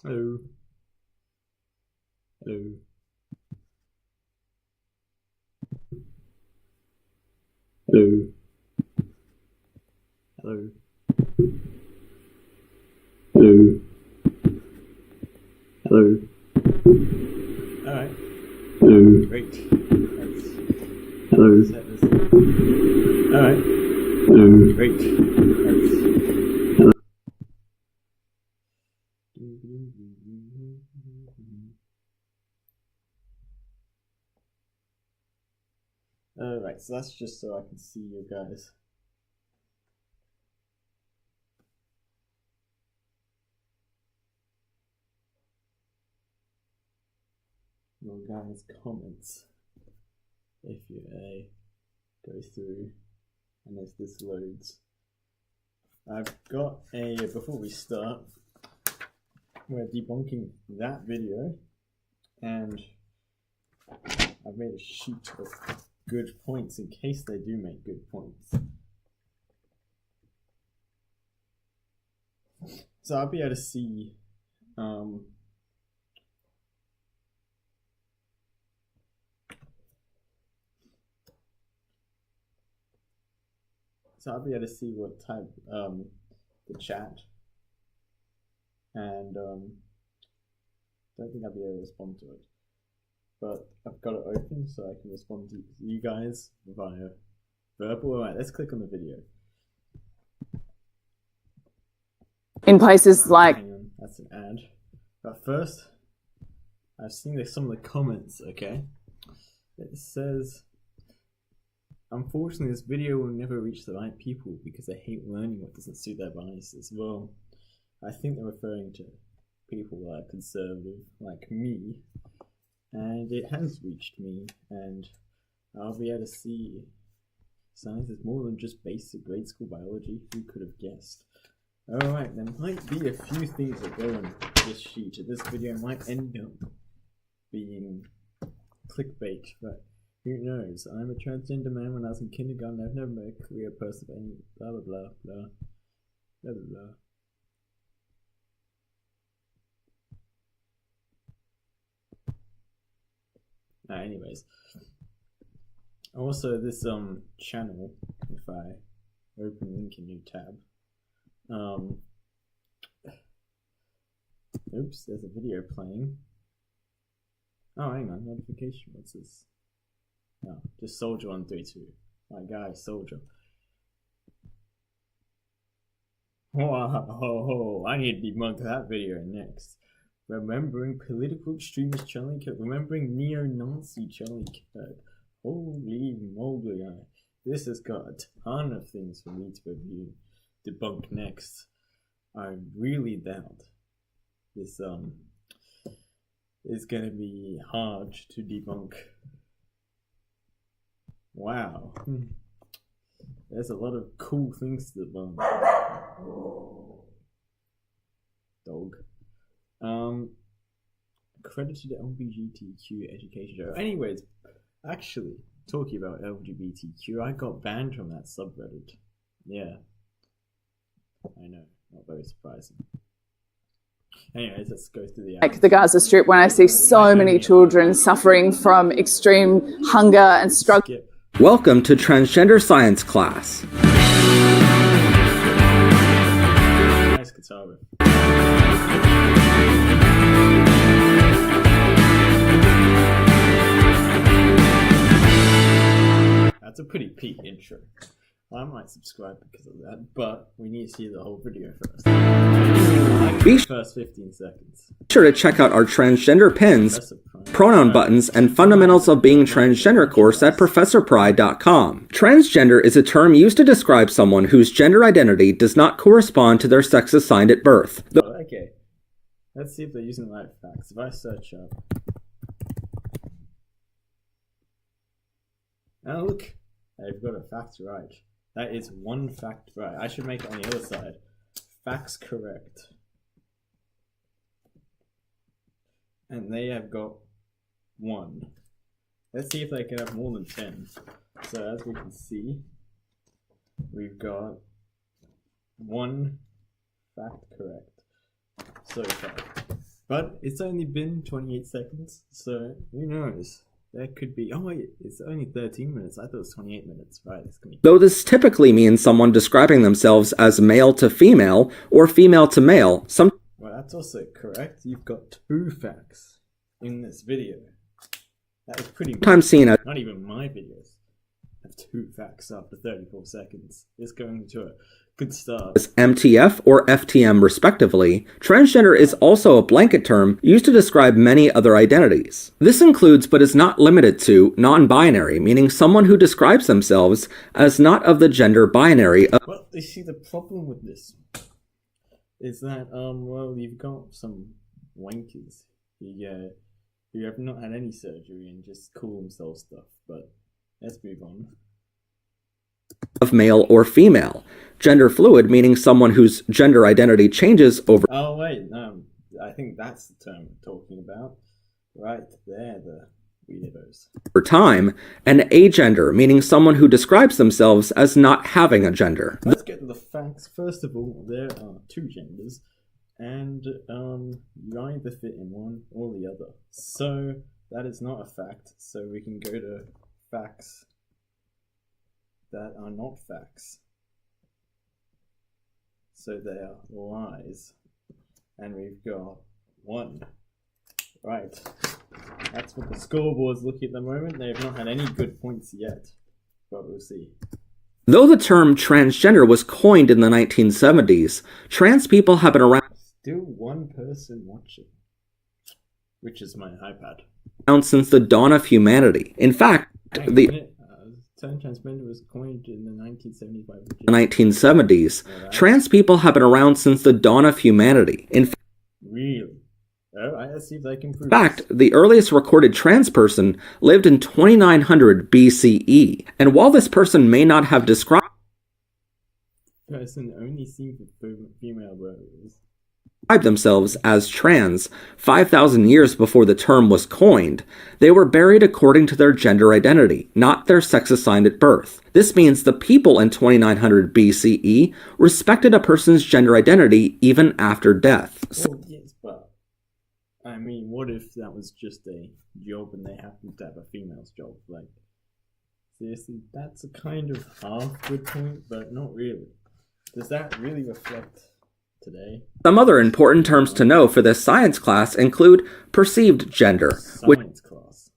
Hello. Hello. Hello. Hello. Hello. Hello. Alright. Hello. Great. Hello. Alright. Hello. Great. Hello. Alright, so that's just so I can see you guys. Your guys' comments if you go through and as this loads. I've got before we start, we're debunking that video and I've made a sheet of good points in case they do make good points. So I'll be able to see what type the chat, and don't think I'll be able to respond to it, but I've got it open so I can respond to you guys via verbal. Alright, let's click on the video. In places like... Hang on, that's an ad. But first, I've seen some of the comments, okay? It says, unfortunately, this video will never reach the right people because they hate learning what doesn't suit their biases. Well, I think they're referring to people that are conservative, like me, and it has reached me, and I'll be able to see science is more than just basic grade school biology. Who could have guessed? Alright, there might be a few things that go on this sheet. This video might end up being clickbait, but who knows? I'm a transgender man. When I was in kindergarten, I've never met a queer person of any blah blah blah blah blah blah blah. Anyways, also this channel, if I open link in new tab, oops, there's a video playing. Oh, hang on, notification. What's this? No, just Soldier 132. My guy, Soldier. Wow, I need to debunk that video next. Remembering political extremist Charlie Kirk. Remembering neo-Nazi Charlie Kirk. Holy moly, this has got a ton of things for me to review. Debunk next. I really doubt this is gonna be hard to debunk. Wow, there's a lot of cool things to debunk. Dog. Accredited LGBTQ education show. Anyways, actually talking about LGBTQ, I got banned from that subreddit. Yeah. I know, not very surprising. Anyways, let's go through the... Like the Gaza Strip, when I see so many children suffering from extreme hunger and struggle. Welcome to Transgender Science class. Nice guitar riff. That's a pretty peak intro. I might subscribe because of that, but we need to see the whole video first. The first 15 seconds. Be sure to check out our transgender pins, pronoun buttons, and fundamentals of being transgender course at ProfessorPry.com. Transgender is a term used to describe someone whose gender identity does not correspond to their sex assigned at birth. Okay, let's see if they're using the right facts. If I search up... Oh look, they've got a fact right. That is one fact right. I should make it on the other side. Facts correct. And they have got 1. Let's see if they can have more than 10. So as we can see, we've got 1 fact correct so far. But it's only been 28 seconds, so who knows? There could be... Oh wait, it's only 13 minutes. I thought it was 28 minutes. Right, it's gonna be... Though this typically means someone describing themselves as male to female or female to male, Well, that's also correct. You've got 2 facts in this video. That was pretty sometimes seen as not even my videos have 2 facts after 34 seconds. It's going to a good start. MTF or FTM respectively. Transgender is also a blanket term used to describe many other identities. This includes but is not limited to non-binary, meaning someone who describes themselves as not of the gender binary. Well, you see, the problem with this is that, well, you've got some wankers who have not had any surgery and just call themselves stuff, but let's move on. Of male or female. Gender fluid, meaning someone whose gender identity changes over... Oh, wait, no, I think that's the term we're talking about. Right, they're the weirdos. ...over time, and agender, meaning someone who describes themselves as not having a gender. Let's get to the facts. First of all, there are 2 genders, and you either fit in one or the other. So, that is not a fact, so we can go to facts that are not facts. So they are lies. And we've got 1. Right. That's what the scoreboard's looking at the moment. They have not had any good points yet. But we'll see. Though the term transgender was coined in the 1970s, trans people have been around... Still 1 person watching. Which is my iPad. ...since the dawn of humanity. In fact, the term transgender was coined in the 1975. 1970s. Trans people have been around since the dawn of humanity. Really? Oh, let's see if they can prove. In fact, the earliest recorded trans person lived in 2900 BCE. And while this person may not have described person only seen for female births themselves as trans 5,000 years before the term was coined, they were buried according to their gender identity, not their sex assigned at birth. This means the people in 2900 BCE respected a person's gender identity even after death. Well, yes, but I mean, what if that was just a job and they happened to have a female's job? Like, seriously, that's a kind of half good point, but not really. Does that really reflect today? Some other important terms to know for this science class include perceived gender, Science class.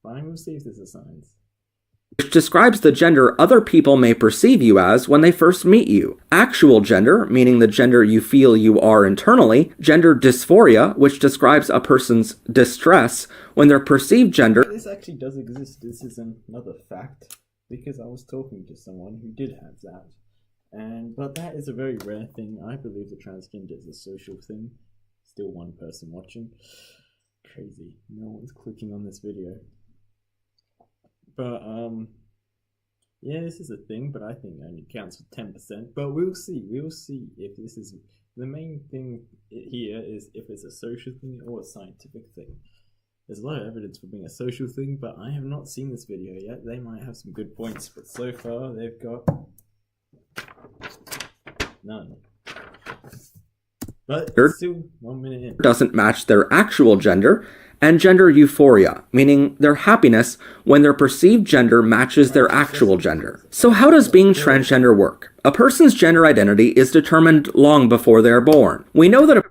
Fine, we'll see if this is science. Which describes the gender other people may perceive you as when they first meet you. Actual gender, meaning the gender you feel you are internally. Gender dysphoria, which describes a person's distress when their perceived gender... This actually does exist. This is another fact, because I was talking to someone who did have that. But that is a very rare thing. I believe that transgender is a social thing. Still 1 person watching. Crazy. No one's clicking on this video. But, yeah, this is a thing, but I think it only counts for 10%. But we'll see. We'll see if this is... The main thing here is if it's a social thing or a scientific thing. There's a lot of evidence for being a social thing, but I have not seen this video yet. They might have some good points, but so far they've got... none. But it's still 1 minute in. Doesn't match their actual gender, and gender euphoria, meaning their happiness when their perceived gender matches their actual gender. So how does being transgender work? A person's gender identity is determined long before they are born. We know that a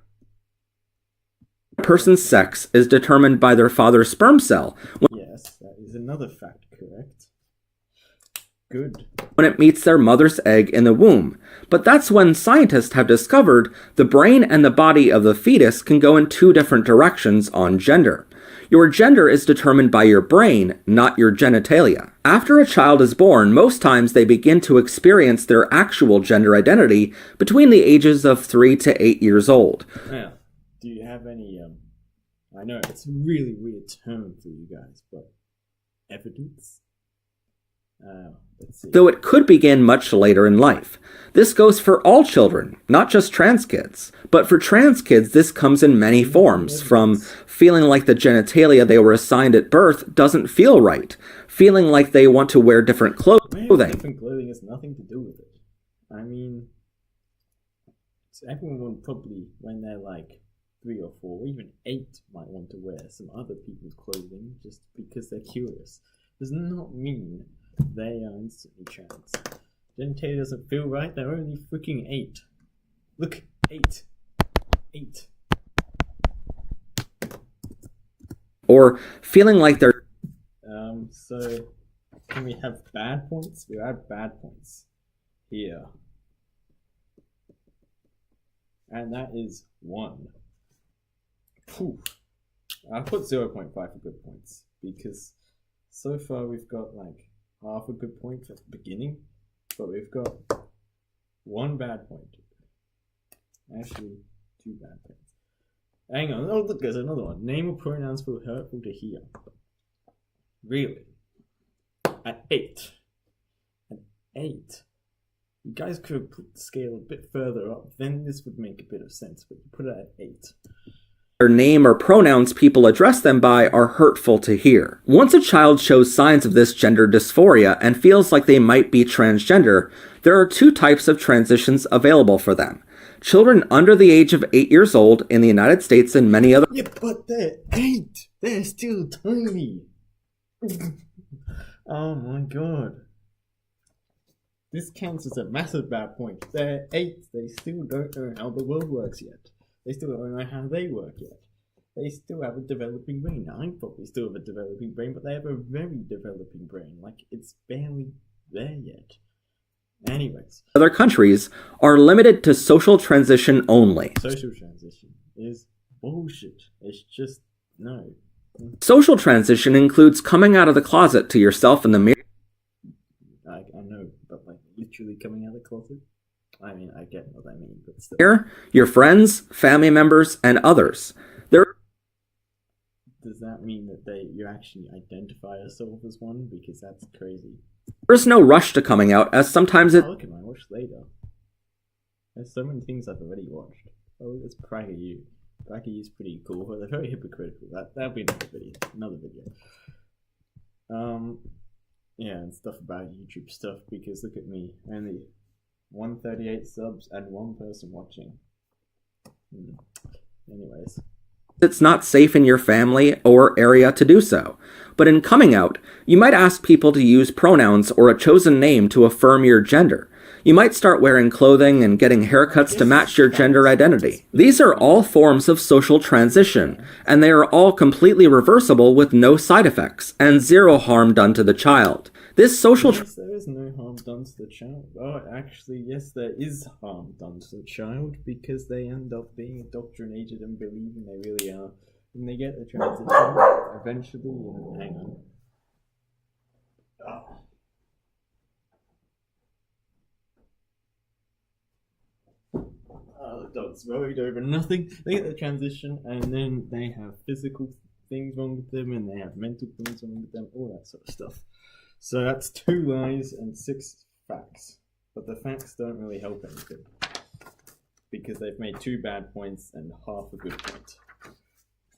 person's sex is determined by their father's sperm cell. Yes, that is another fact, correct? Good. When it meets their mother's egg in the womb. But that's when scientists have discovered the brain and the body of the fetus can go in 2 different directions on gender. Your gender is determined by your brain, not your genitalia. After a child is born, most times they begin to experience their actual gender identity between the ages of 3 to 8 years old. Now, do you have any, I know it's a really weird term for you guys, but evidence? Let's see. Though it could begin much later in life. This goes for all children, not just trans kids. But for trans kids, this comes in many forms, from feeling like the genitalia they were assigned at birth doesn't feel right, feeling like they want to wear different clothing. Different clothing has nothing to do with it. I mean, everyone would probably, when they're like 3 or 4, or even 8 might want to wear some other people's clothing just because they're curious does not mean they are instantly trans. Genitalia doesn't feel right, they're only freaking 8. Look, 8. 8. Or feeling like they're... So, can we have bad points? We have bad points here. And that is 1. Phew. I put 0.5 for good points, because so far we've got like half a good point at the beginning, but we've got 1 bad point. Actually, 2 bad points. Hang on, oh look, there's another one. Name or pronouns feel hurtful to hear. Really? At 8. At 8. You guys could have put the scale a bit further up, then this would make a bit of sense, but you put it at 8. Their name or pronouns people address them by are hurtful to hear. Once a child shows signs of this gender dysphoria and feels like they might be transgender, there are 2 types of transitions available for them. Children under the age of 8 years old in the United States and many other... Yeah, but they're 8! They're still tiny! Oh my god. This counts as a massive bad point. They're 8. They still don't know how the world works yet. They still don't know how they work yet. They still have a developing brain. I probably still have a developing brain, but they have a very developing brain. Like, it's barely there yet. Anyways. Other countries are limited to social transition only. Social transition is bullshit. It's just, no. Social transition includes coming out of the closet to yourself in the mirror. I know, but like literally coming out of the closet? I mean, I get what I mean, but still. Your friends, family members, and others. Does that mean that you actually identify yourself as one? Because that's crazy. There's no rush to coming out, as sometimes it... Oh, look at my watch later. There's so many things I've already watched. Oh, it's PragerU. PragerU's pretty cool, but they're very hypocritical. That'll be another video. Yeah, and stuff about YouTube stuff, because look at me. Only 138 subs and 1 person watching. Anyways. It's not safe in your family or area to do so. But in coming out, you might ask people to use pronouns or a chosen name to affirm your gender. You might start wearing clothing and getting haircuts to match your gender identity. These are all forms of social transition, and they are all completely reversible with no side effects and 0 harm done to the child. This social... Yes, there is no harm done to the child. Oh, actually, yes, there is harm done to the child, because they end up being indoctrinated and believing they really are. When they get the transition, eventually, hang on. Oh. The dog's worried over nothing. They get the transition, and then they have physical things wrong with them, and they have mental things wrong with them, all that sort of stuff. So that's 2 lies and 6 facts. But the facts don't really help anything, because they've made 2 bad points and half a good point.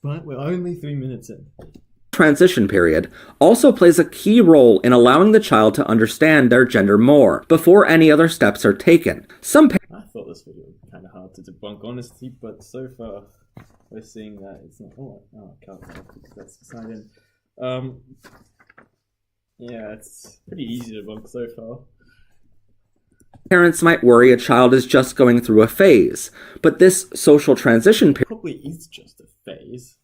But we're only 3 minutes in. Transition period also plays a key role in allowing the child to understand their gender more before any other steps are taken. I thought this video was kind of hard to debunk, honestly, but so far we're seeing that it's not. Oh, I can't tell because that's decided. Yeah, it's pretty easy to debunk so far. Parents might worry a child is just going through a phase, but this social transition period probably is just a phase.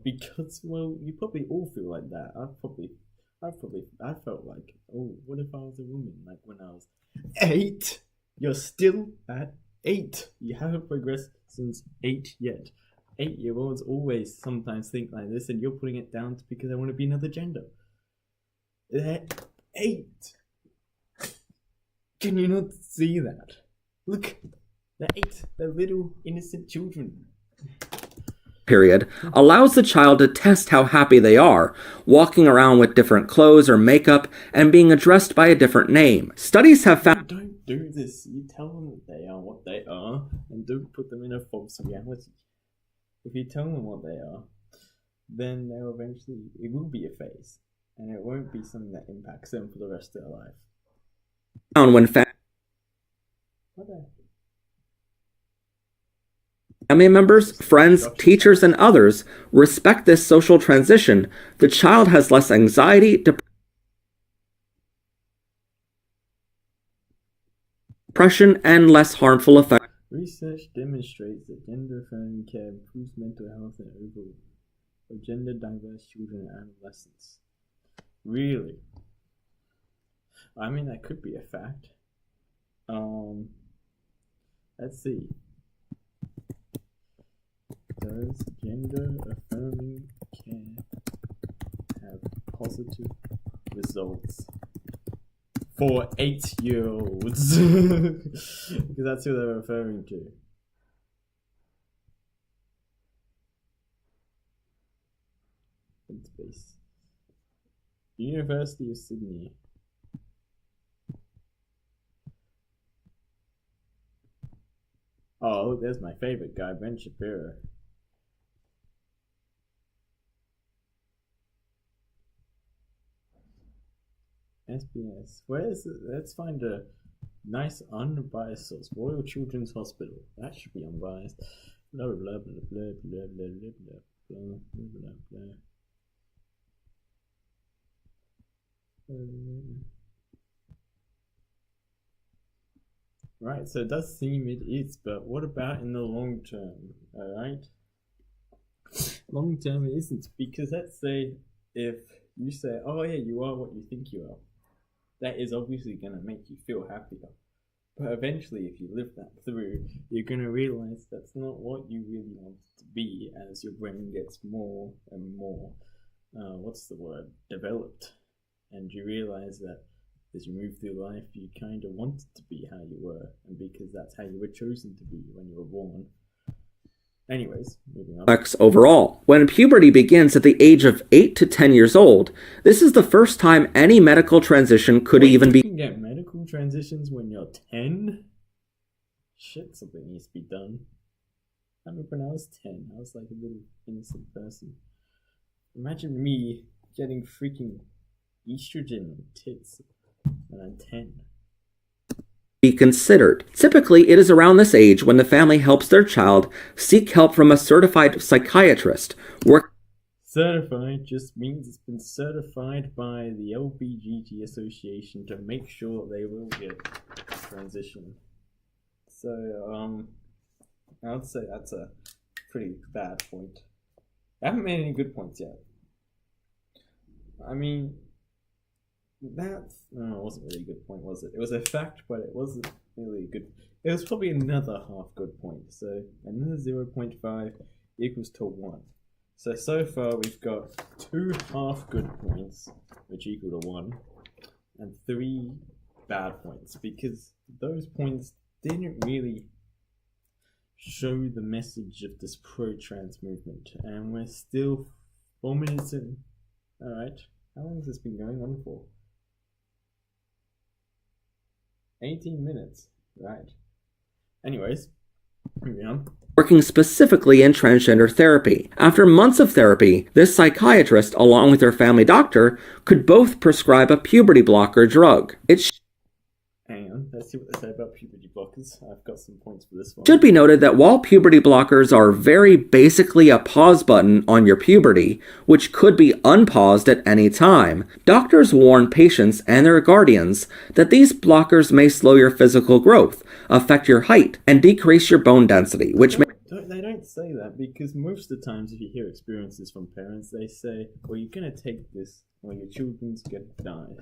Because, well, you probably all feel like that. I felt like, oh, what if I was a woman? Like when I was 8? You're still at 8. You haven't progressed since 8 yet. 8-year-olds always sometimes think like this, and you're putting it down to because I want to be another gender. They're 8. Can you not see that? Look, they're 8. They're little innocent children. Period allows the child to test how happy they are, walking around with different clothes or makeup and being addressed by a different name. Studies have found... Don't do this. You tell them that they are what they are, and don't put them in a false reality. If you tell them what they are, then they'll eventually... It will be a phase, and it won't be something that impacts them for the rest of their life. When what the... family members, friends, teachers, and others respect this social transition, the child has less anxiety, depression, and less harmful effects. Research demonstrates that gender-affirming care improves mental health and overall for gender-diverse children and adolescents. Really? I mean, that could be a fact. Let's see. Does gender-affirming care have positive results for 8-year-olds? Because that's who they're referring to. Space. University of Sydney. Oh, there's my favorite guy, Ben Shapiro. SBS. Where is it? Let's find a nice unbiased source. Royal Children's Hospital. That should be unbiased. Blah blah blah blah blah blah blah blah blah blah blah. Right, so it does seem it is, but what about in the long term? Alright? Long term it isn't, because let's say if you say, oh yeah, you are what you think you are, that is obviously going to make you feel happier. But eventually, if you live that through, you're going to realize that's not what you really want to be as your brain gets more and more, developed. And you realize that as you move through life, you kind of wanted to be how you were, and because that's how you were chosen to be when you were born. Anyways, moving on. Overall, when puberty begins at the age of 8 to 10 years old, this is the first time any medical transition could even be. You can get medical transitions when you're 10? Shit, something needs to be done. I remember when I was 10, I was like a little innocent person. Imagine me getting freaking estrogen on tits when I'm 10. Be considered. Typically, it is around this age when the family helps their child seek help from a certified psychiatrist. Certified just means it's been certified by the LBGT Association to make sure they will get transition. So, I would say that's a pretty bad point. I haven't made any good points yet. I mean, it wasn't really a good point, was it? It was a fact, but it wasn't really good. It was probably another half good point. So another 0.5 equals to 1. So far we've got 2 half good points, which equal to 1, and 3 bad points, because those points didn't really show the message of this pro-trans movement, and we're still 4 minutes in. Alright, how long has this been going on for? 18 minutes, right. Anyways, moving on. Working specifically in transgender therapy. After months of therapy, this psychiatrist, along with her family doctor, could both prescribe a puberty blocker drug. Hang on, let's see what they say about puberty blockers. I've got some points for this one. Should be noted that while puberty blockers are very basically a pause button on your puberty, which could be unpaused at any time, doctors warn patients and their guardians that these blockers may slow your physical growth, affect your height, and decrease your bone density, which may... They don't say that, because most of the times if you hear experiences from parents, they say, well, you're going to take this or your children's going to die.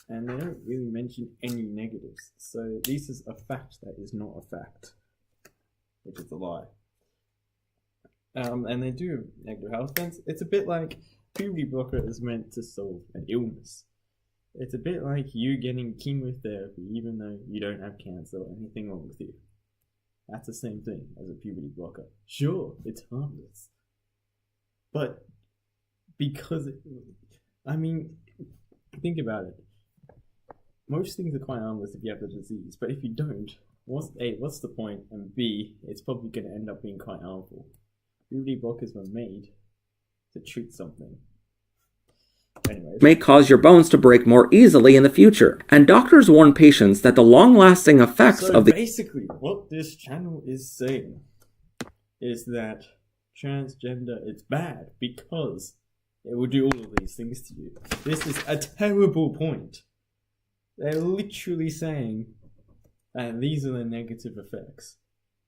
And they don't really mention any negatives. So this is a fact that is not a fact, which is a lie. And they do have negative health effects. It's a bit like puberty blocker is meant to solve an illness. It's a bit like you getting chemotherapy even though you don't have cancer or anything wrong with you. That's the same thing as a puberty blocker. Sure, it's harmless. But because think about it. Most things are quite harmless if you have the disease, but if you don't, what's the point? And B, it's probably going to end up being quite harmful. Puberty blockers were made to treat something. Anyways. May cause your bones to break more easily in the future, and doctors warn patients that the long-lasting effects of the... basically, what this channel is saying is that transgender is bad because it will do all of these things to you. This is a terrible point. They're literally saying that these are the negative effects.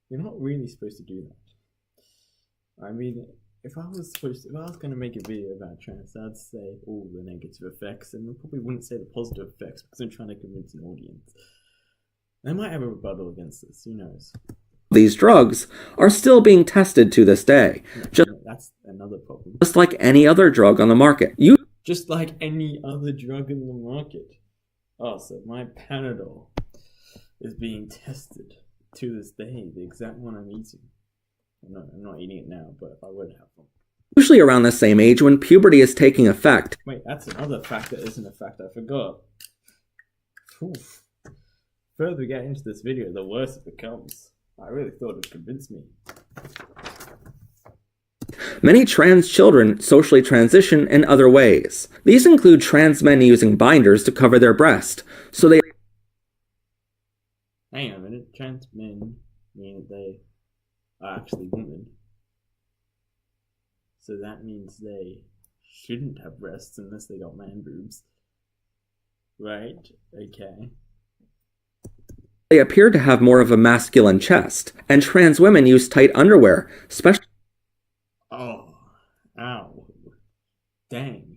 You're not really supposed to do that. I mean, if I was going to make a video about trans, I'd say all the negative effects, and I probably wouldn't say the positive effects because I'm trying to convince an audience. I might have a rebuttal against this, who knows? These drugs are still being tested to this day. That's another problem. Just like any other drug on the market. Just like any other drug in the market. Oh, so my Panadol is being tested to this day, the exact one I'm eating. I'm not eating it now, but if I would have one. Usually around the same age when puberty is taking effect. Wait, that's another fact that isn't a fact I forgot. Oof. Further we get into this video, the worse it becomes. I really thought it would convince me. Many trans children socially transition in other ways. These include trans men using binders to cover their breast, so they... Hang on a minute, trans men mean that they are actually women. So that means they shouldn't have breasts unless they got man boobs. Right? Okay. They appear to have more of a masculine chest, and trans women use tight underwear, especially... Oh, ow. Dang.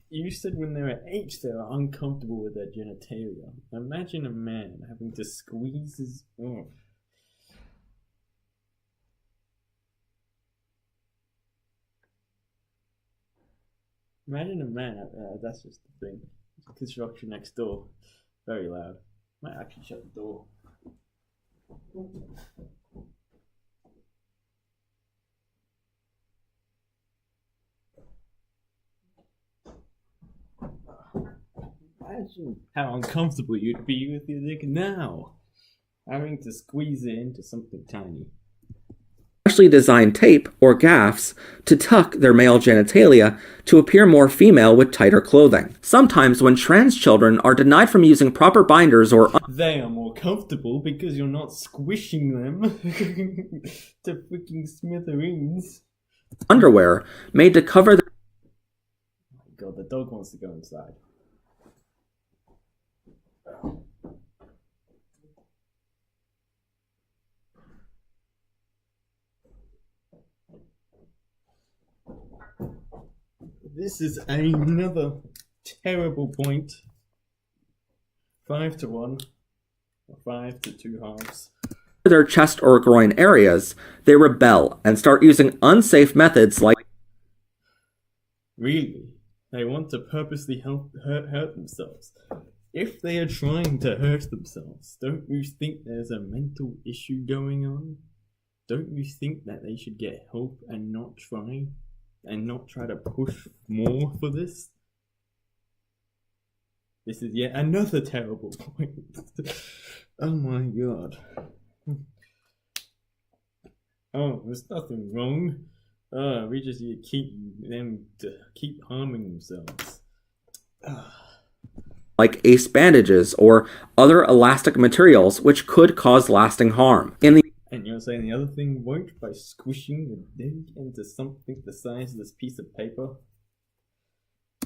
You said when they were 8 they were uncomfortable with their genitalia. Imagine a man having to squeeze his... Oh. Imagine a man... that's just the thing. Construction next door. Very loud. Might actually shut the door. Imagine how uncomfortable you'd be with your dick now. Having to squeeze it into something tiny. Specially designed tape, or gaffs, to tuck their male genitalia to appear more female with tighter clothing. Sometimes when trans children are denied from using proper binders or... They are more comfortable because you're not squishing them to freaking smithereens. Underwear made to cover their... Oh my god, the dog wants to go inside. This is another terrible point. 5 to 1, or 5 to 2 halves. Their chest or groin areas, they rebel and start using unsafe methods like... Really? They want to purposely hurt themselves. If they are trying to hurt themselves, don't you think there's a mental issue going on? Don't you think that they should get help and not try? And not try to push more for this? This is yet another terrible point. Oh my god. Oh, there's nothing wrong. We just need to keep them to keep harming themselves. Like ace bandages or other elastic materials which could cause lasting harm. And you're saying the other thing won't by squishing the dick into something the size of this piece of paper?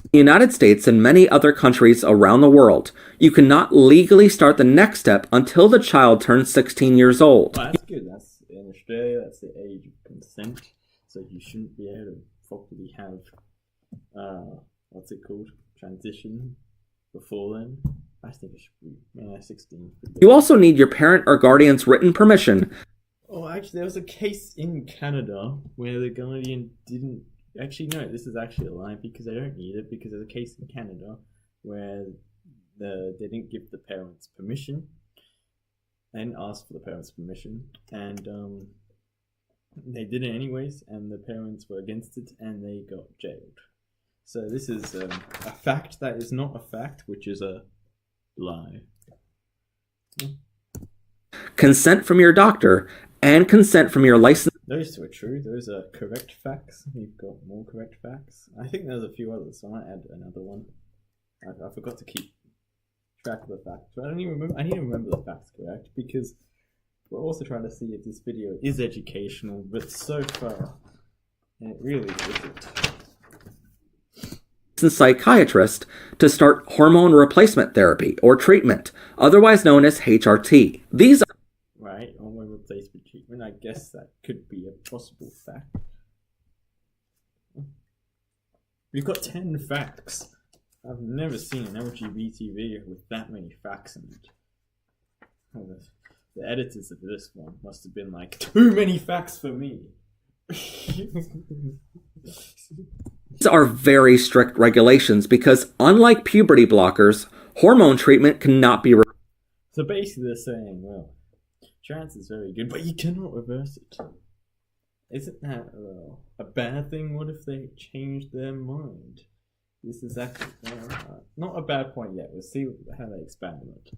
In the United States and many other countries around the world, you cannot legally start the next step until the child turns 16 years old. Well, that's good. That's in Australia, that's the age of consent. So you shouldn't be able to properly have, what's it called? Transition before then. I think it should be 16. You also need your parent or guardian's written permission. Oh, actually, there was a case in Canada where the guardian didn't... Actually, no, this is actually a lie because they don't need it, because there's a case in Canada where they didn't give the parents permission and ask for the parents' permission, and they did it anyways, and the parents were against it, and they got jailed. So this is a fact that is not a fact, which is a lie. Consent from your doctor and consent from your license. Those two are true. Those are correct facts. You've got more correct facts. I think there's a few others, so I might add another one. I forgot to keep track of the facts. But I need to remember the facts correct, because We're also trying to see if this video is educational, but so far, it really isn't. Psychiatrist to start hormone replacement therapy or treatment, otherwise known as HRT. These are right, hormone replacement treatment. I guess that could be a possible fact. We've got 10 facts. I've never seen an LGBT video with that many facts in it. Oh, the editors of this one must have been like, too many facts for me. These are very strict regulations because, unlike puberty blockers, hormone treatment cannot be So basically they're saying, well, trans is very good, but you cannot reverse it. Isn't that a bad thing? What if they change their mind? This is actually not a bad point yet. We'll see how they expand on it.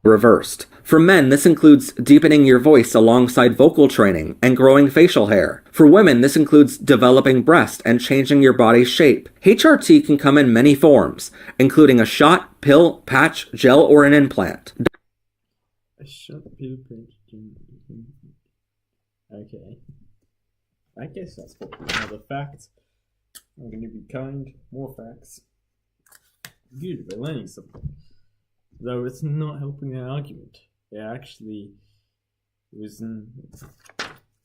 reversed. For men, this includes deepening your voice alongside vocal training and growing facial hair. For women, this includes developing breast and changing your body's shape. HRT can come in many forms, including a shot, pill, patch, gel, or an implant. A shot, pill, patch, gel. Okay. I guess that's probably another fact. I'm going to be kind. More facts. Good, we're learning something. Though it's not helping their argument. It actually was.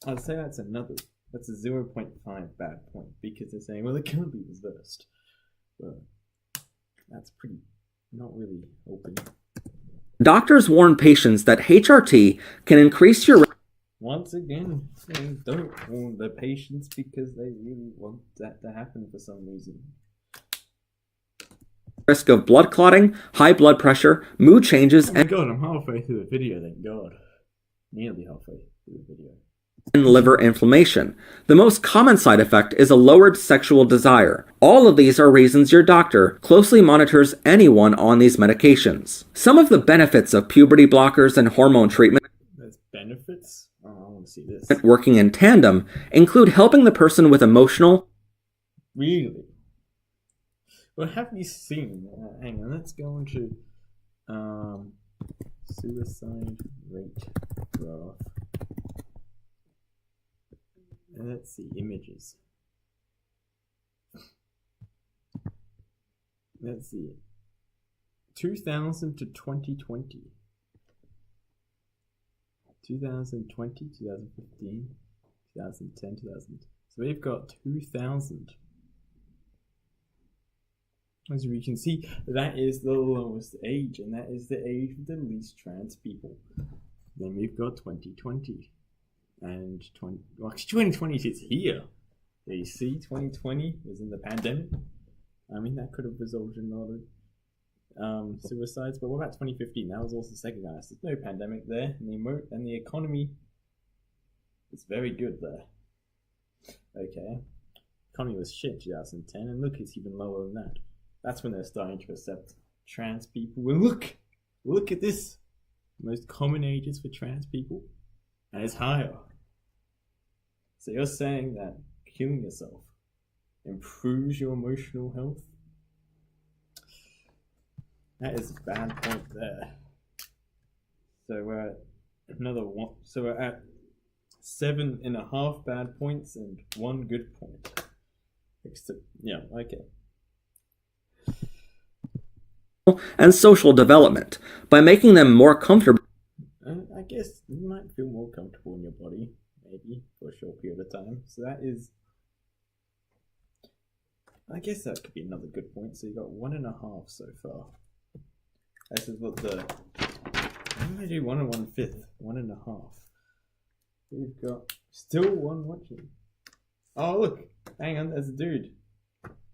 I'd say that's a 0.5 bad point because they're saying, well, it can't be reversed. But that's pretty not really open. Doctors warn patients that HRT can increase your Once again, they don't warn the patients because they really want that to happen for some reason. risk of blood clotting, high blood pressure, mood changes, Oh my god, I'm halfway through the video, thank god. Nearly halfway through the video. and liver inflammation. The most common side effect is a lowered sexual desire. All of these are reasons your doctor closely monitors anyone on these medications. Some of the benefits of puberty blockers and hormone treatment There's benefits? Oh, I want to see this. working in tandem include helping the person with emotional. Really? Well, have you seen? Hang on, let's go into suicide rate graph. And let's see images. Let's see. 2000 to 2020. 2020, 2015, 2010, 2000. So we've got 2000. As we can see, that is the lowest age, and that is the age of the least trans people. Then we've got 2020. And 2020 is here. There you see, 2020 was in the pandemic. I mean, that could have resulted in a lot of suicides. But what about 2015? That was also second highest. There's no pandemic there, and the economy is very good there. Okay, economy was shit 2010, and look, it's even lower than that. That's when they're starting to accept trans people. Well, look at this. Most common ages for trans people, and it's higher. So you're saying that killing yourself improves your emotional health? That is a bad point there. So we're at another one. So we're at 7.5 bad points and 1 good point. Yeah, okay. And social development by making them more comfortable. I guess you might feel more comfortable in your body, maybe, for a short period of time. So that is... I guess that could be another good point. So you got 1.5 so far. This is what the... I'm going to do 1 1/5. 1.5. We've got still 1 watching. Oh, look. Hang on, there's a dude.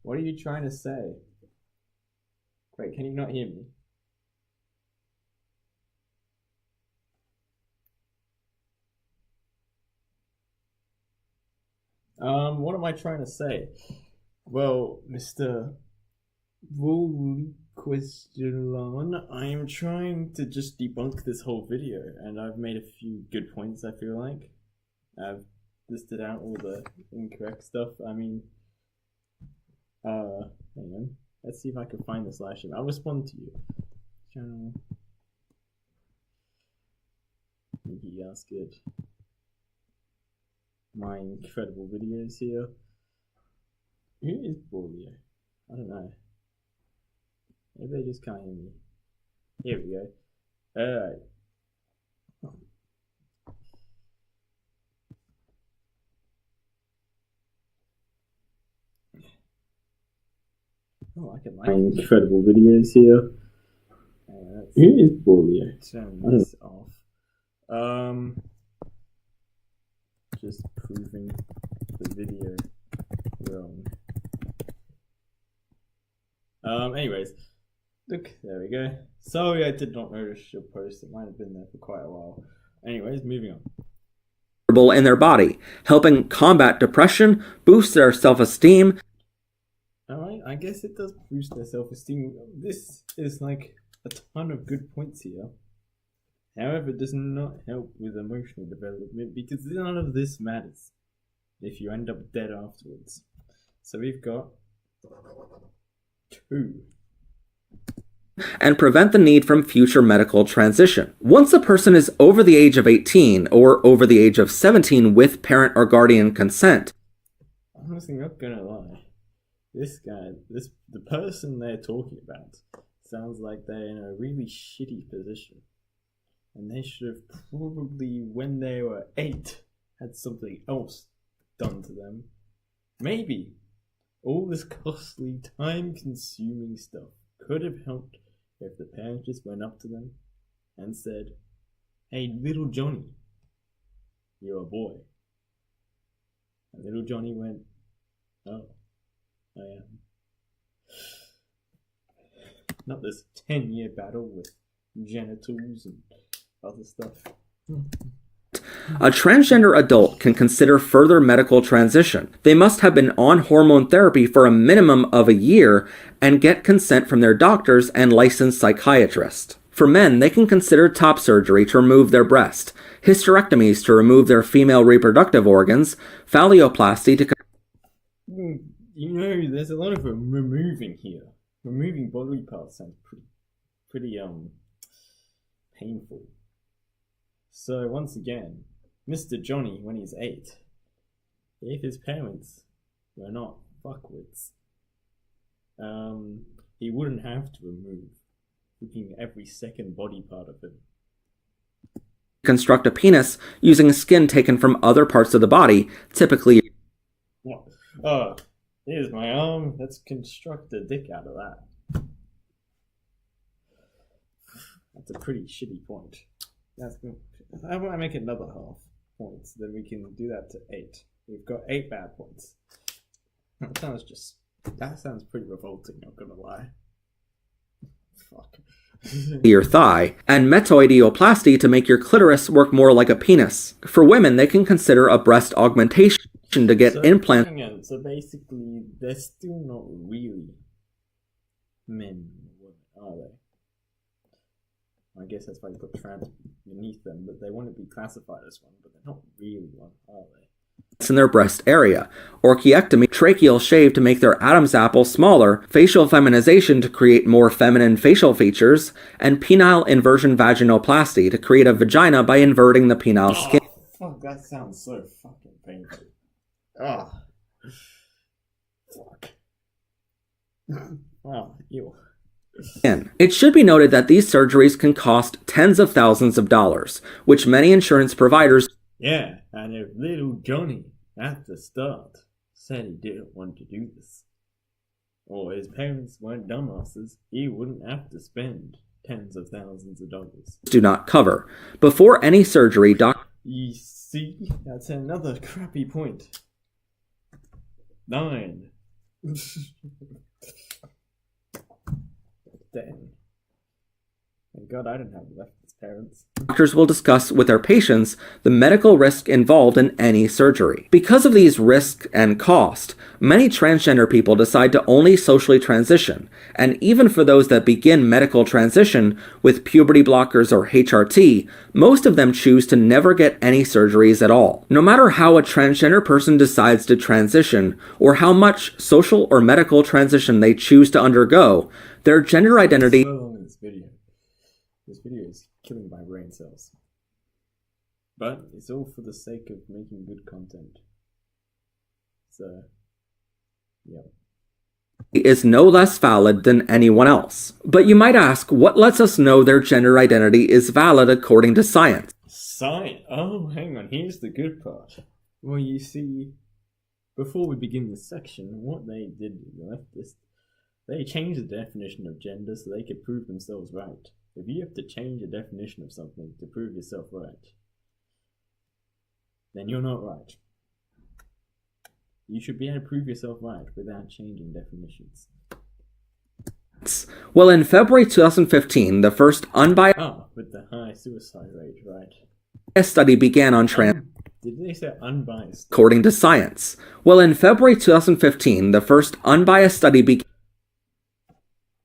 What are you trying to say? Wait, can you not hear me? What am I trying to say? Well, Mr. Question, I am trying to just debunk this whole video, and I've made a few good points, I feel like. I've listed out all the incorrect stuff. I mean, hang on. Let's see if I can find this last year. I'll respond to you. Channel. pretty good. My incredible videos here. Who is Borleo? I don't know. Maybe they just can't hear me. Here we go. Alright. Oh, I can like incredible videos here. Who is Borleo? Turn this off. Just proving the video wrong. Anyways, look, there we go. Sorry, I did not notice your post. It might have been there for quite a while. Anyways, moving on. In their body, helping combat depression, boost their self-esteem. Alright, I guess it does boost their self-esteem. This is like a ton of good points here. However, it does not help with emotional development because none of this matters if you end up dead afterwards. So we've got 2. And prevent the need from future medical transition. Once a person is over the age of 18 or over the age of 17 with parent or guardian consent. I'm honestly not gonna lie. This guy, the person they're talking about sounds like they're in a really shitty position. And they should have probably, when they were 8, had something else done to them. Maybe all this costly, time-consuming stuff could have helped if the parents just went up to them and said, "Hey, little Johnny, you're a boy." And little Johnny went, "Oh, I am." Not this 10-year battle with genitals and other stuff. A transgender adult can consider further medical transition. They must have been on hormone therapy for a minimum of a year and get consent from their doctors and licensed psychiatrist. For men, they can consider top surgery to remove their breast, hysterectomies to remove their female reproductive organs, phalloplasty to... You know, there's a lot of removing here. Removing bodily parts sounds pretty painful. So once again, Mr. Johnny, when he's 8, if his parents were not fuckwits, he wouldn't have to remove freaking every second body part of him. Construct a penis using skin taken from other parts of the body, typically... What? Here's my arm. Let's construct a dick out of that. That's a pretty shitty point. How about I make another half points? Then we can do that to 8. We've got 8 bad points. That sounds pretty revolting, not gonna lie. Fuck. Your thigh, and metoidioplasty to make your clitoris work more like a penis. For women, they can consider a breast augmentation to get implants. So basically, they're still not really men or women, are they? I guess that's why you put trans beneath them, but they want to be classified as one, but they're not really one, are they? In their breast area, orchiectomy, tracheal shave to make their Adam's apple smaller, facial feminization to create more feminine facial features, and penile inversion vaginoplasty to create a vagina by inverting the penile skin. Fuck, that sounds so fucking painful. Ah. Fuck. Oh, ew. It should be noted that these surgeries can cost tens of thousands of dollars, which many insurance providers... Yeah, and if little Johnny, at the start, said he didn't want to do this, or his parents weren't dumbasses, he wouldn't have to spend tens of thousands of dollars. ...do not cover. Before any surgery, You see, that's another crappy point. 9. 10. Thank God I didn't have leftist parents. Doctors will discuss with their patients the medical risk involved in any surgery. Because of these risks and cost, many transgender people decide to only socially transition, and even for those that begin medical transition with puberty blockers or HRT, most of them choose to never get any surgeries at all. No matter how a transgender person decides to transition, or how much social or medical transition they choose to undergo, their gender identity... This video is killing my brain cells. But it's all for the sake of making good content. So, yeah. Is no less valid than anyone else. But you might ask, what lets us know their gender identity is valid according to science? Science? Oh, hang on, here's the good part. Well, you see, before we begin this section, what they did, the leftists, they changed the definition of gender so they could prove themselves right. If you have to change the definition of something to prove yourself right, then you're not right. You should be able to prove yourself right without changing definitions. Well, in February 2015, the first unbiased with the high suicide rate, right? Study began on trans. Did they say unbiased? According to science. Well, in February 2015, the first unbiased study began.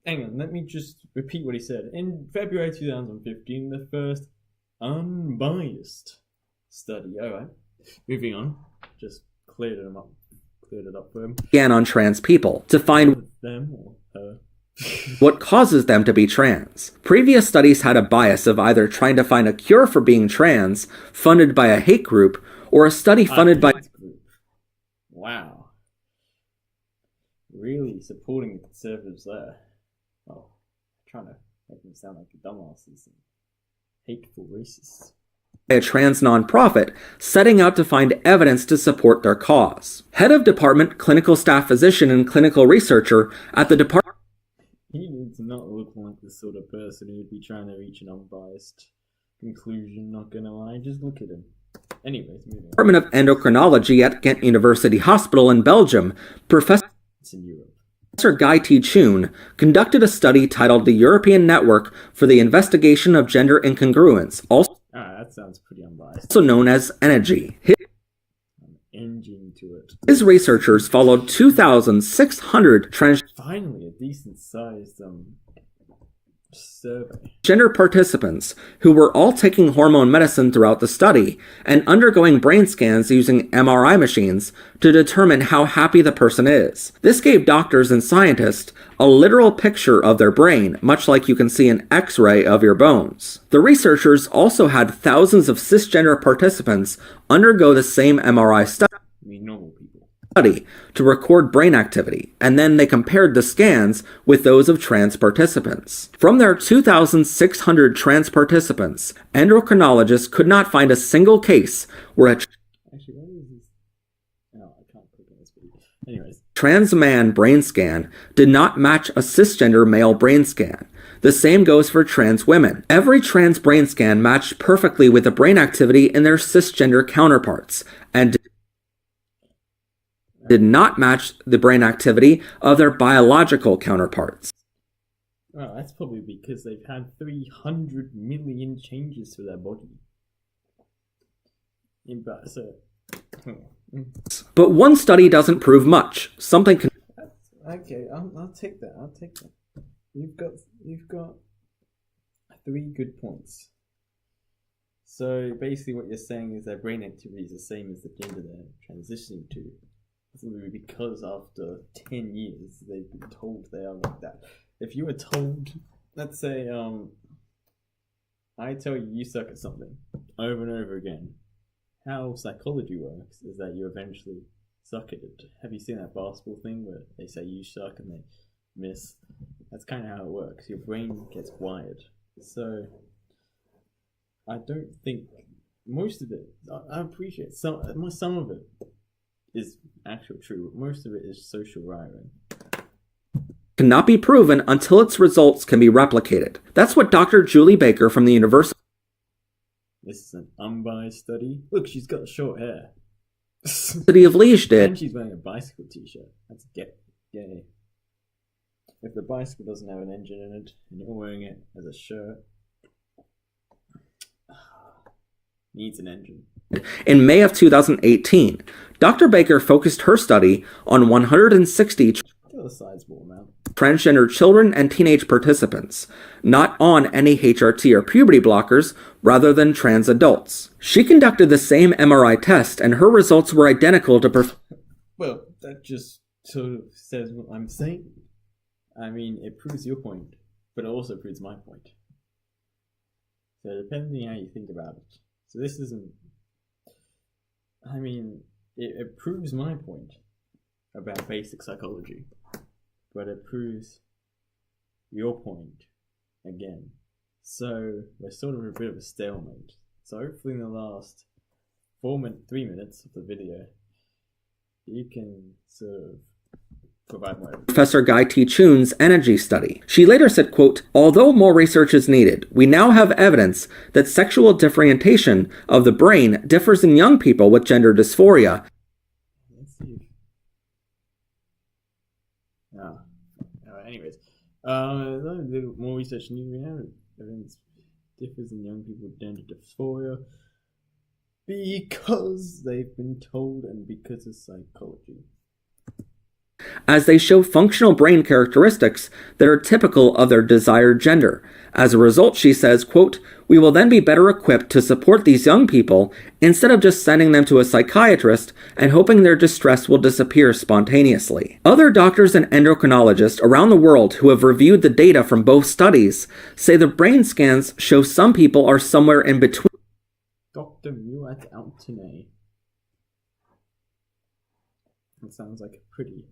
Hang on, let me just repeat what he said. In February 2015, the first unbiased study. Alright, moving on. Just cleared it up for him. Began on trans people to find them or her. What causes them to be trans. Previous studies had a bias of either trying to find a cure for being trans, funded by a hate group, or a study funded by group. Wow. Really supporting the conservatives there. Oh, trying to make them sound like dumbasses and hateful racists. A trans nonprofit setting out to find evidence to support their cause. Head of department, clinical staff physician, and clinical researcher at the department. He did not look like the sort of person who would be trying to reach an unbiased conclusion, not gonna lie. Just look at him. Anyways, moving on. Department of Endocrinology at Ghent University Hospital in Belgium, Professor Guy T. Choon conducted a study titled the European Network for the Investigation of Gender Incongruence, also that sounds pretty unbiased. Known as ENERGY. Engine to it. His researchers followed 2,600 Finally, a decent-sized survey. Gender participants who were all taking hormone medicine throughout the study and undergoing brain scans using MRI machines to determine how happy the person is. This gave doctors and scientists a literal picture of their brain, much like you can see an X-ray of your bones. The researchers also had thousands of cisgender participants undergo the same MRI study. Normal people. To record brain activity, and then they compared the scans with those of trans participants. From their 2,600 trans participants, endocrinologists could not find a single case where a Actually, what is this? Oh, I can't click on this video. Anyways. Trans man brain scan did not match a cisgender male brain scan. The same goes for trans women. Every trans brain scan matched perfectly with the brain activity in their cisgender counterparts, and did not match the brain activity of their biological counterparts. Well, that's probably because they've had 300 million changes to their body. But one study doesn't prove much. Something can... Okay, I'll take that. You've got 3 good points. So basically what you're saying is their brain activity is the same as the gender they're transitioning to. Because after 10 years they've been told they are like that. If you were told, let's say, I tell you suck at something over and over again, how psychology works is that you eventually suck at it. Have you seen that basketball thing where they say you suck and they miss? That's kind of how it works. Your brain gets wired. So I don't think most of it, I appreciate some of it is actually true, but most of it is social wiring. Cannot be proven until its results can be replicated. That's what Dr. Julie Baker from the University This is an unbiased study. Look, she's got short hair. of Liège did. And she's wearing a bicycle t-shirt. That's gay. If the bicycle doesn't have an engine in it, and you're wearing it as a shirt, needs an engine. In May of 2018, Dr. Baker focused her study on 160 transgender children and teenage participants, not on any HRT or puberty blockers, rather than trans adults. She conducted the same MRI test, and her results were identical to Well, that just sort of says what I'm saying. I mean, it proves your point, but it also proves my point. So depending on how you think about it. So this isn't I mean, it proves my point about basic psychology, but it proves your point again. So we're sort of a bit of a stalemate. So hopefully in the last 3 minutes of the video, you can sort of provide more evidence. Professor Guy T. Chun's energy study. She later said, quote, "Although more research is needed, we now have evidence that sexual differentiation of the brain differs in young people with gender dysphoria." Let's see. Anyways, more research needed. We have evidence differs in young people with gender dysphoria because they've been told and because of psychology. As they show functional brain characteristics that are typical of their desired gender. As a result, she says, quote, "We will then be better equipped to support these young people instead of just sending them to a psychiatrist and hoping their distress will disappear spontaneously." Other doctors and endocrinologists around the world who have reviewed the data from both studies say the brain scans show some people are somewhere in between. Dr. Muat Altine. That sounds like a pretty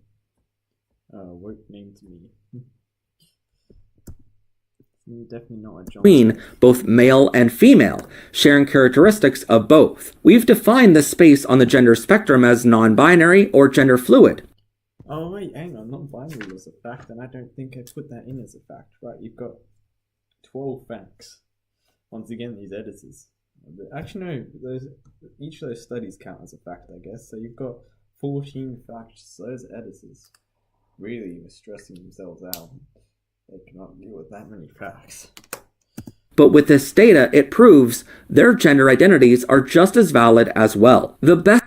woke name to me. Definitely not a John. Between both male and female, sharing characteristics of both. We've defined this space on the gender spectrum as non-binary or gender fluid. Oh wait, hang on, non-binary is a fact, and I don't think I put that in as a fact. Right, you've got 12 facts. Once again, these editors. Actually, no, each of those studies count as a fact, I guess. So you've got 14 facts. Those editors really were stressing themselves out. They cannot deal with that many facts. But with this data, it proves their gender identities are just as valid as well. The best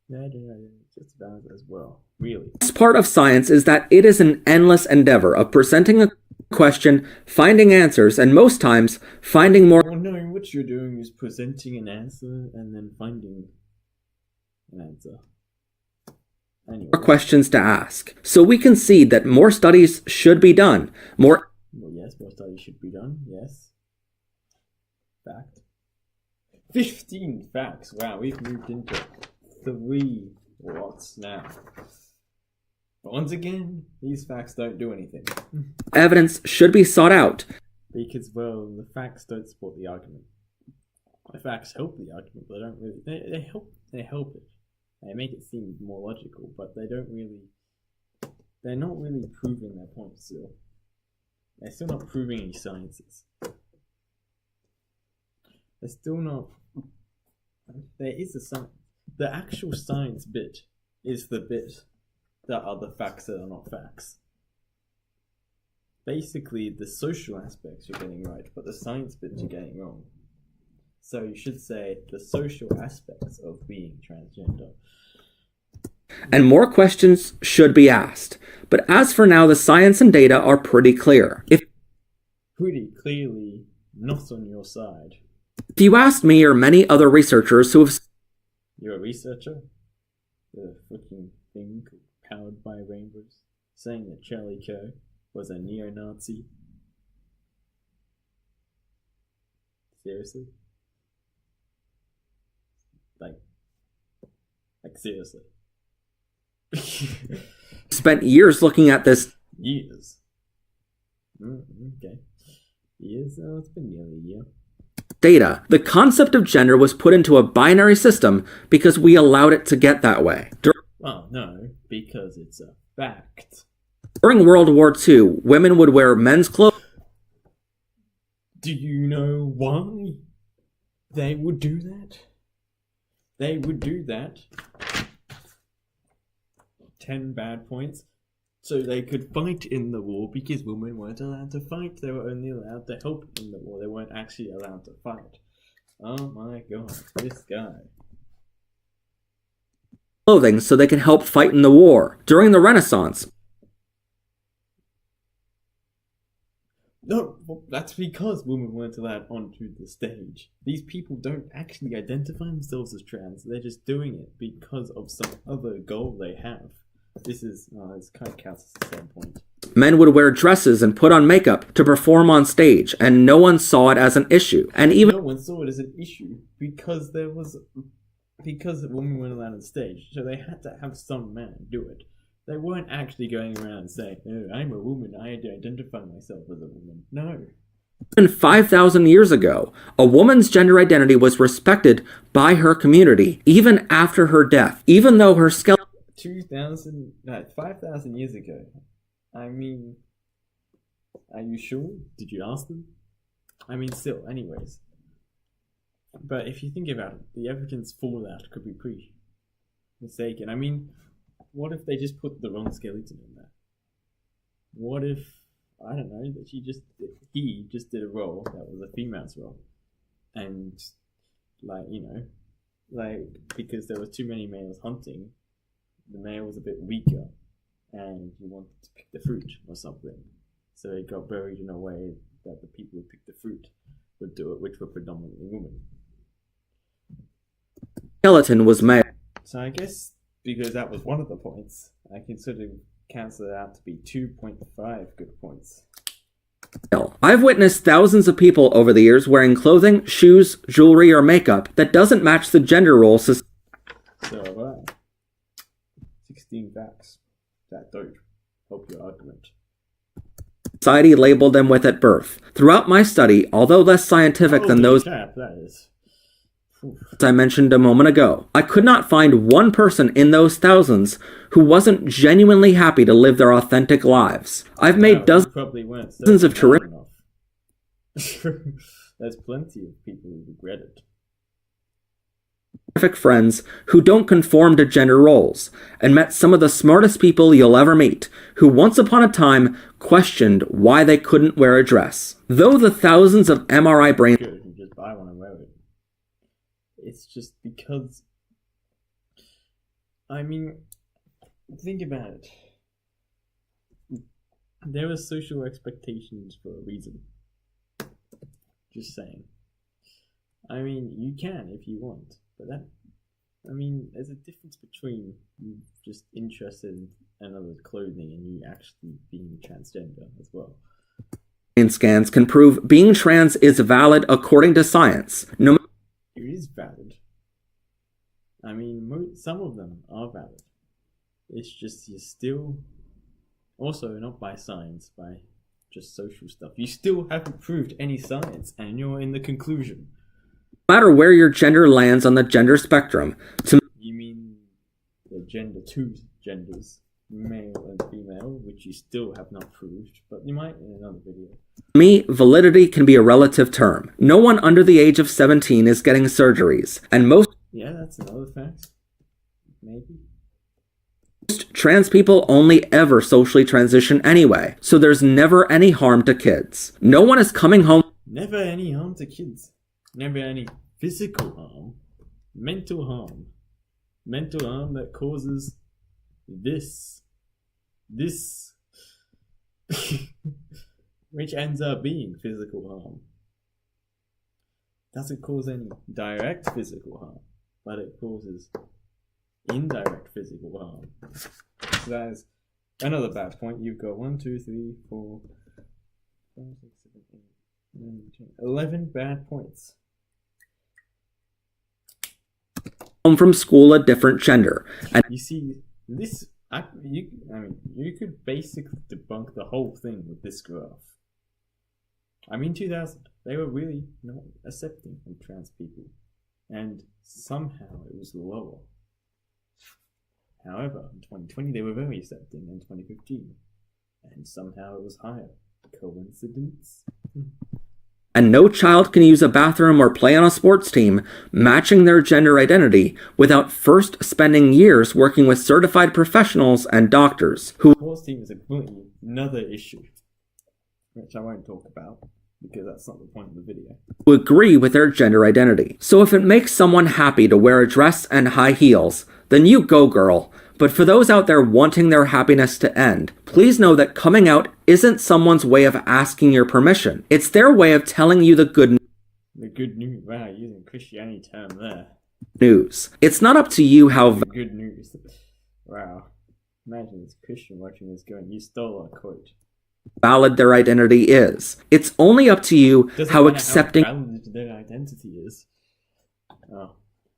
Just valid as well. Really. part of science is that it is an endless endeavor of presenting a question, finding answers, and most times, finding more. Well, no, what you're doing is presenting an answer and then finding an answer. Anyway. Questions to ask. So we concede that more studies should be done. Well, yes, more studies should be done. Yes. Fact. 15 facts. Wow, we've moved into 3 lots now. But once again, these facts don't do anything. Evidence should be sought out. Because, well, the facts don't support the argument. The facts help the argument, but they don't really. They help it. They make it seem more logical, but they don't really. They're not really proving their point still. They're still not proving any sciences. They're still not. There is a science. The actual science bit is the bit that are the facts that are not facts. Basically, the social aspects you're getting right, but the science bits you're getting wrong. So you should say the social aspects of being transgender. And more questions should be asked. But as for now, the science and data are pretty clear. If Pretty clearly not on your side. If you asked me or many other researchers who have... You're a researcher? The fucking thing powered by rainbows, saying that Charlie Kirk was a neo-Nazi? Seriously? Like seriously. spent years looking at this Years. Okay. Years? Oh, it's been nearly a year. data, the concept of gender was put into a binary system because we allowed it to get that way. Well, no, because it's a fact. During World War II, women would wear men's clothes. Do you know why they would do that? They would do that. 10 bad points. So they could fight in the war because women weren't allowed to fight. They were only allowed to help in the war. They weren't actually allowed to fight. Oh my god, this guy. Clothing so they can help fight in the war. During the Renaissance, No, well, that's because women weren't allowed onto the stage. These people don't actually identify themselves as trans. They're just doing it because of some other goal they have. This kind of counts as the same point. men would wear dresses and put on makeup to perform on stage, and no one saw it as an issue. And even No one saw it as an issue because there was because the woman went allowed on stage, so they had to have some man do it. They weren't actually going around saying, "Oh, I'm a woman, I identify myself as a woman." No. Even 5,000 years ago, a woman's gender identity was respected by her community, even after her death, even though her skeleton... 5,000 years ago. I mean, are you sure? Did you ask them? I mean, still, anyways. But if you think about it, the evidence for that could be pretty mistaken. I mean, what if they just put the wrong skeleton in there? What if, I don't know, that he just did a role that was a female's role, and because there were too many males hunting, the male was a bit weaker, and he wanted to pick the fruit or something, so it got buried in a way that the people who picked the fruit would do it, which were predominantly women. Skeleton was male. So I guess because that was one of the points, I can sort of cancel it out to be 2.5 good points. I've witnessed thousands of people over the years wearing clothing, shoes, jewelry, or makeup that doesn't match the gender role. So have I. 16 facts that don't help your argument. Society labeled them with at birth. Throughout my study, although less scientific than those I mentioned a moment ago, I could not find one person in those thousands who wasn't genuinely happy to live their authentic lives. I've made dozens of terrific... There's plenty of people who regret it. Terrific friends who don't conform to gender roles, and met some of the smartest people you'll ever meet, who once upon a time questioned why they couldn't wear a dress. Though the thousands of MRI brain... You just buy one and wear it. It's just because, I mean, think about it. There are social expectations for a reason. Just saying. I mean, you can if you want, but there's a difference between you just interested in another's clothing and you actually being transgender as well. Scans can prove being trans is valid according to science. It is valid. I mean, some of them are valid. It's just you're still, also not by science, by just social stuff. You still haven't proved any science, and you're in the conclusion. No matter where your gender lands on the gender spectrum. You mean the two genders, male and female, which you still have not proved, but you might in another video. To me, validity can be a relative term. No one under the age of 17 is getting surgeries, and most... Yeah, that's another fact. Maybe. Most trans people only ever socially transition anyway, so there's never any harm to kids. No one is coming home... Never any harm to kids. Never any physical harm. Mental harm. Mental harm that causes this which ends up being physical harm. Doesn't cause any direct physical harm, but it causes indirect physical harm. So that is another bad point. You've got 1, 2, 3, 4, 5, 6, 7, 8, 9, 10, 11 bad points. Home from school a different gender. And you see, this you could basically debunk the whole thing with this graph. 2000, they were really not accepting of trans people, and somehow it was lower. However, in 2020 they were very accepting, in 2015, and somehow it was higher. Coincidence? And no child can use a bathroom or play on a sports team matching their gender identity without first spending years working with certified professionals and doctors who... Sports team is another issue, which I won't talk about, because that's not the point of the video. Who agree with their gender identity. So if it makes someone happy to wear a dress and high heels, then you go, girl. But for those out there wanting their happiness to end, please know that coming out isn't someone's way of asking your permission. It's their way of telling you the good news. The good news. Wow, using Christianity term there. News. It's not up to you how... Good news. Wow. Imagine this Christian watching this going, you stole our quote. Valid their identity is. It's only up to you how accepting... How valid their identity is. Oh.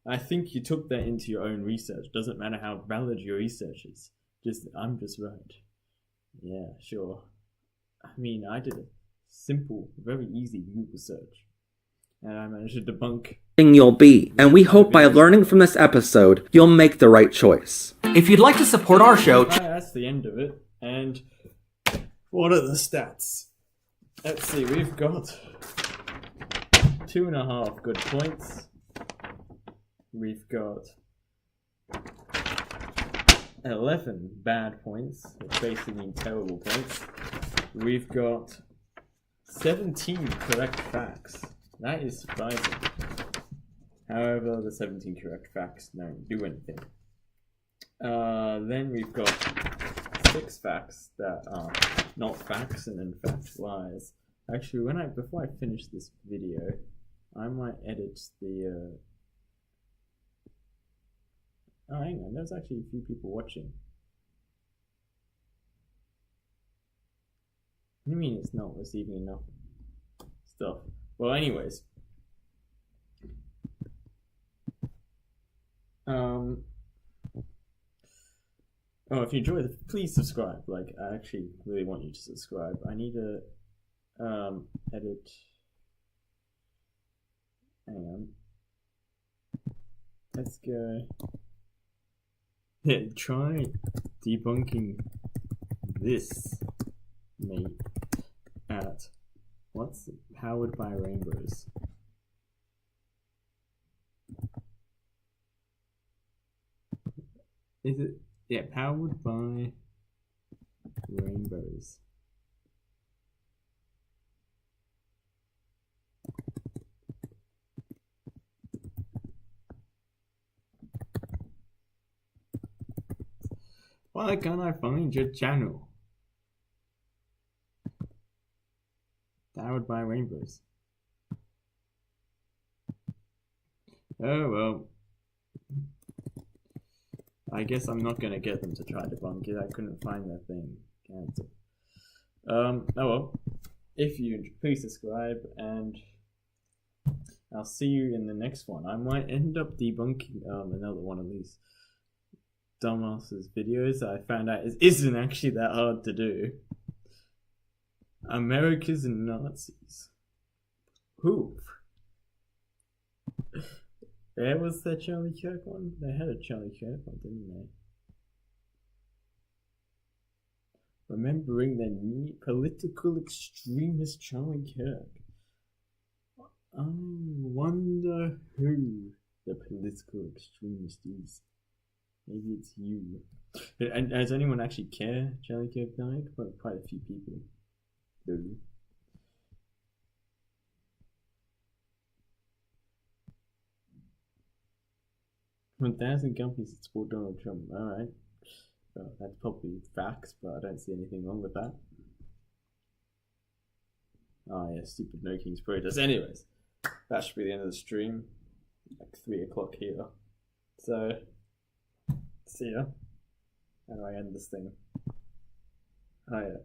I think you took that into your own research. Doesn't matter how valid your research is. I'm just right. Yeah, sure. I mean, I did a simple, very easy Google search, and I managed to debunk. You'll be, and we hope by learning from this episode, you'll make the right choice. If you'd like to support our show, that's the end of it. And what are the stats? Let's see, we've got 2.5 good points. We've got 11 bad points, which basically mean terrible points. We've got 17 correct facts. That is surprising. However, the 17 correct facts don't do anything. Then we've got 6 facts that are not facts and in fact lies. Actually, before I finish this video, I might edit the. Oh, hang on. There's actually a few people watching. What do you mean it's not receiving enough stuff? Well, anyways. Oh, if you enjoy this, please subscribe. Like, I actually really want you to subscribe. I need to edit. Hang on. Let's go. Yeah, try debunking this, mate, at what's it? Powered by Rainbows. Is it? Yeah, powered by Rainbows. Why can't I find your channel? Powered by Rainbows. Oh well. I guess I'm not gonna get them to try to debunk it. I couldn't find that thing. Cancel. Oh well. If you please subscribe, and I'll see you in the next one. I might end up debunking another one of these dumbasses videos that I found out isn't actually that hard to do. America's Nazis. Who? There was that Charlie Kirk one? They had a Charlie Kirk one, didn't they? Remembering the neat political extremist Charlie Kirk. I wonder who the political extremist is. Maybe it's you. And does anyone actually care Charlie Kirk died? Well, quite a few people do. 1,000 companies that support Donald Trump. Alright. Well, that's probably facts, but I don't see anything wrong with that. Oh yeah, stupid No King's protest. Anyways, that should be the end of the stream. Like 3 o'clock here. So, see ya. How do I end this thing? Oh yeah.